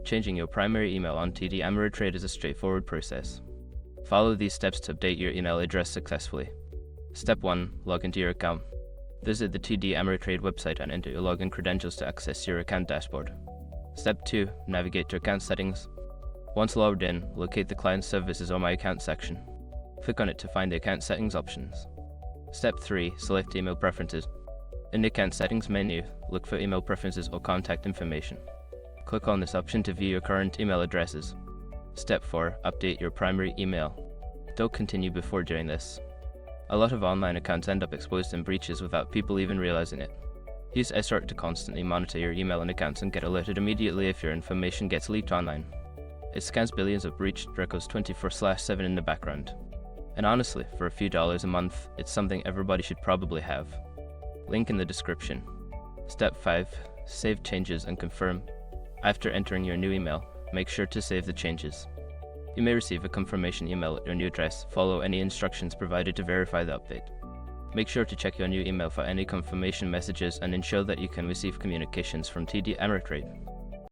Changing your primary email on TD Ameritrade is a straightforward process. Follow these steps to update your email address successfully. Step 1. Log into your account. Visit the TD Ameritrade website and enter your login credentials to access your account dashboard. Step 2. Navigate to account settings. Once logged in, locate the Client Services or My Account section. Click on it to find the account settings options. Step 3. Select email preferences. In the account settings menu, look for email preferences or contact information. Click on this option to view your current email addresses. Step 4. Update your primary email. Don't continue before doing this. A lot of online accounts end up exposed in breaches without people even realizing it. Use SRT to constantly monitor your email and accounts and get alerted immediately if your information gets leaked online. It scans billions of breached records 24/7 in the background. And honestly, for a few dollars a month, it's something everybody should probably have. Link in the description. Step 5. Save changes and confirm. After entering your new email, make sure to save the changes. You may receive a confirmation email at your new address. Follow any instructions provided to verify the update. Make sure to check your new email for any confirmation messages and ensure that you can receive communications from TD Ameritrade.